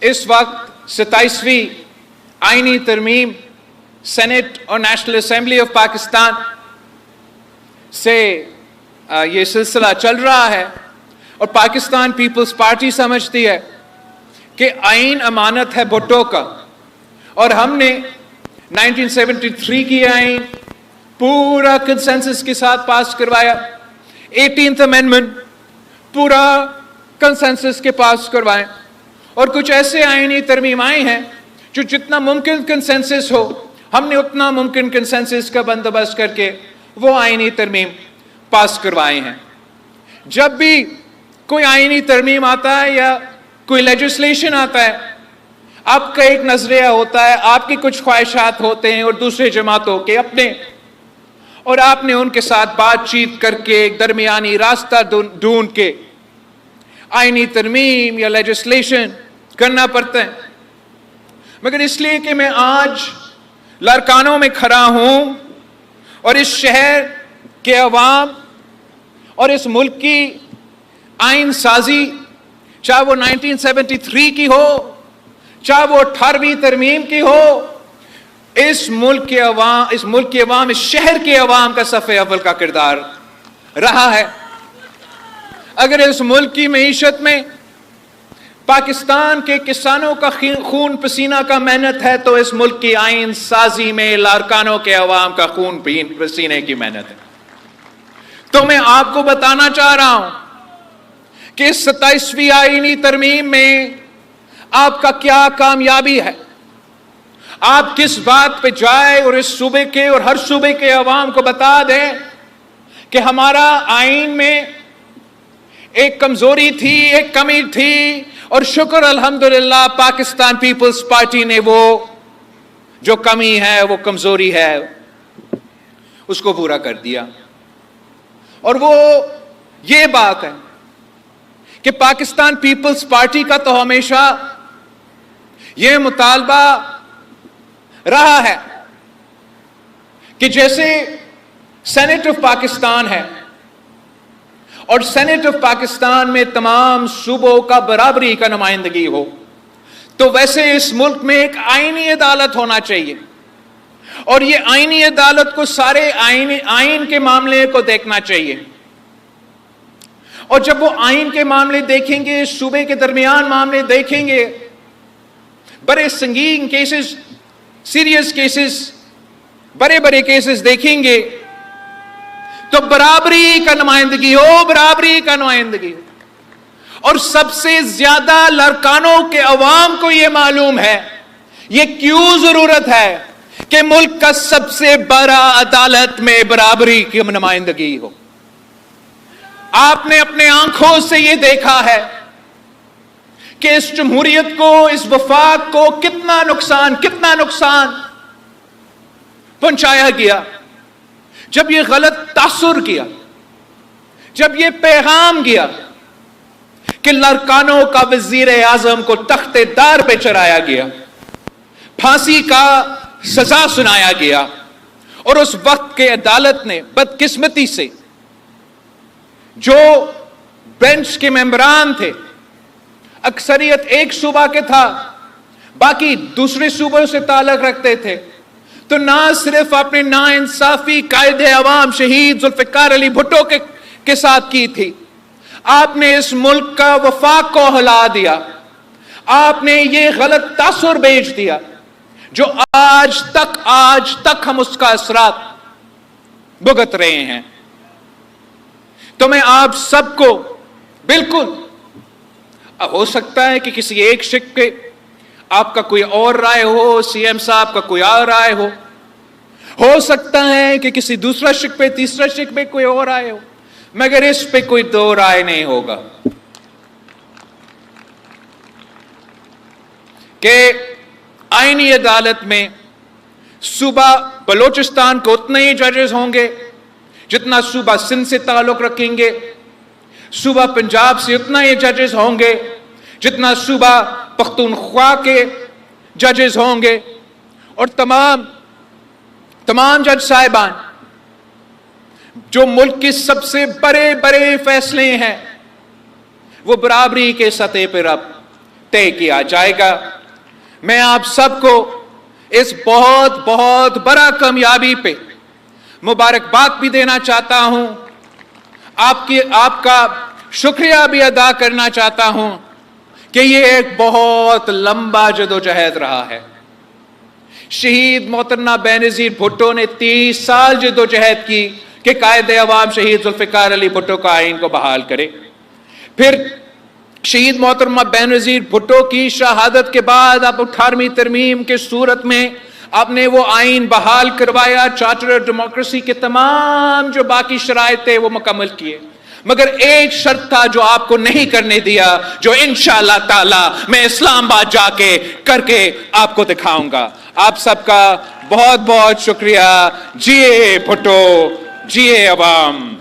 اس وقت 27ویں آئینی ترمیم سینٹ اور نیشنل اسمبلی آف پاکستان سے یہ سلسلہ چل رہا ہے، اور پاکستان پیپلز پارٹی سمجھتی ہے کہ آئین امانت ہے بھٹو کا، اور ہم نے 1973 کی آئین پورا کنسنسس کے ساتھ پاس کروایا، 18th امینڈمنٹ پورا کنسنسس کے پاس کروائے، اور کچھ ایسے آئینی ترمیم آئے ہیں جو جتنا ممکن کنسنسس ہو ہم نے اتنا ممکن کنسنسس کا بندوبست کر کے وہ آئینی ترمیم پاس کروائے ہیں۔ جب بھی کوئی آئینی ترمیم آتا ہے یا کوئی لیجسلیشن آتا ہے، آپ کا ایک نظریہ ہوتا ہے، آپ کی کچھ خواہشات ہوتے ہیں اور دوسرے جماعتوں کے اپنے، اور آپ نے ان کے ساتھ بات چیت کر کے ایک درمیانی راستہ ڈھونڈ کے آئینی ترمیم یا لیجسلیشن کرنا پڑتا ہے۔ مگر اس لیے کہ میں آج لارکانوں میں کھڑا ہوں اور اس شہر کے عوام اور اس ملک کی آئین سازی، چاہے وہ 1973 کی ہو، چاہے وہ 18ویں ترمیم کی ہو، اس ملک کے عوام، اس شہر کے عوام کا صف اول کا کردار رہا ہے۔ اگر اس ملک کی معیشت میں پاکستان کے کسانوں کا خون پسینہ کا محنت ہے، تو اس ملک کی آئین سازی میں لارکانوں کے عوام کا خون پسینے کی محنت ہے۔ تو میں آپ کو بتانا چاہ رہا ہوں کہ اس 27ویں آئینی ترمیم میں آپ کا کیا کامیابی ہے، آپ کس بات پہ جائے اور اس صوبے کے اور ہر صوبے کے عوام کو بتا دیں کہ ہمارا آئین میں ایک کمزوری تھی، ایک کمی تھی، اور شکر الحمدللہ پاکستان پیپلز پارٹی نے وہ جو کمی ہے، وہ کمزوری ہے، اس کو پورا کر دیا۔ اور وہ یہ بات ہے کہ پاکستان پیپلز پارٹی کا تو ہمیشہ یہ مطالبہ رہا ہے کہ جیسے سینٹ آف پاکستان ہے اور سینٹ آف پاکستان میں تمام صوبوں کا برابری کا نمائندگی ہو، تو ویسے اس ملک میں ایک آئینی عدالت ہونا چاہیے، اور یہ آئینی عدالت کو سارے آئین کے معاملے کو دیکھنا چاہیے، اور جب وہ آئین کے معاملے دیکھیں گے، صوبے کے درمیان معاملے دیکھیں گے، بڑے سنگین کیسز، سیریس کیسز، بڑے کیسز دیکھیں گے، تو برابری کا نمائندگی ہو، اور سب سے زیادہ لارکانوں کے عوام کو یہ معلوم ہے، یہ کیوں ضرورت ہے کہ ملک کا سب سے بڑا عدالت میں برابری کی نمائندگی ہو۔ آپ نے اپنے آنکھوں سے یہ دیکھا ہے کہ اس جمہوریت کو، اس وفاق کو کتنا نقصان پہنچایا گیا جب یہ غلط تاثر کیا، جب یہ پیغام گیا کہ لارکانوں کا وزیر اعظم کو تخت دار پہ چڑھایا گیا، پھانسی کا سزا سنایا گیا، اور اس وقت کے عدالت نے بدقسمتی سے جو بینچ کے ممبران تھے، اکثریت ایک صوبہ کے تھا، باقی دوسرے صوبوں سے تعلق رکھتے تھے، تو نہ صرف اپنے ناانصافی قائد عوام شہید ذوالفقار علی بھٹو کے ساتھ کی تھی، آپ نے اس ملک کا وفاق کو ہلا دیا، آپ نے یہ غلط تاثر بھیج دیا جو آج تک ہم اس کا اثرات بھگت رہے ہیں۔ تو میں آپ سب کو بالکل، ہو سکتا ہے کہ کسی ایک شق پہ آپ کا کوئی اور رائے ہو، سی ایم صاحب کا کوئی اور رائے ہو سکتا ہے کہ کسی دوسرا شق پہ، تیسرا شق پہ کوئی اور رائے ہو، مگر اس پہ کوئی دو رائے نہیں ہوگا کہ آئینی عدالت میں صوبہ بلوچستان کو اتنے ہی ججز ہوں گے جتنا صوبہ سندھ سے تعلق رکھیں گے، صوبہ پنجاب سے اتنا ہی ججز ہوں گے جتنا صوبہ پختونخوا کے ججز ہوں گے، اور تمام جج صاحبان جو ملک کے سب سے بڑے فیصلے ہیں وہ برابری کے سطح پر اب طے کیا جائے گا۔ میں آپ سب کو اس بہت بہت بڑا کامیابی پہ مبارکباد بھی دینا چاہتا ہوں، آپ کا شکریہ بھی ادا کرنا چاہتا ہوں کہ یہ ایک بہت لمبا جدوجہد رہا ہے۔ شہید محترمہ بینظیر بھٹو نے 30 سال جدوجہد کی کہ قائد عوام شہید ذوالفقار علی بھٹو کا آئین کو بحال کرے۔ پھر شہید محترمہ بینظیر بھٹو کی شہادت کے بعد اب 18ویں ترمیم کے صورت میں آپ نے وہ آئین بحال کروایا، چارٹر آف ڈیموکریسی کے تمام جو باقی شرائط تھے وہ مکمل کیے، مگر ایک شرط تھا جو آپ کو نہیں کرنے دیا، جو انشاءاللہ تعالی میں اسلام آباد جا کے کر کے آپ کو دکھاؤں گا۔ آپ سب کا بہت بہت شکریہ۔ جیے بھٹو، جیے عوام۔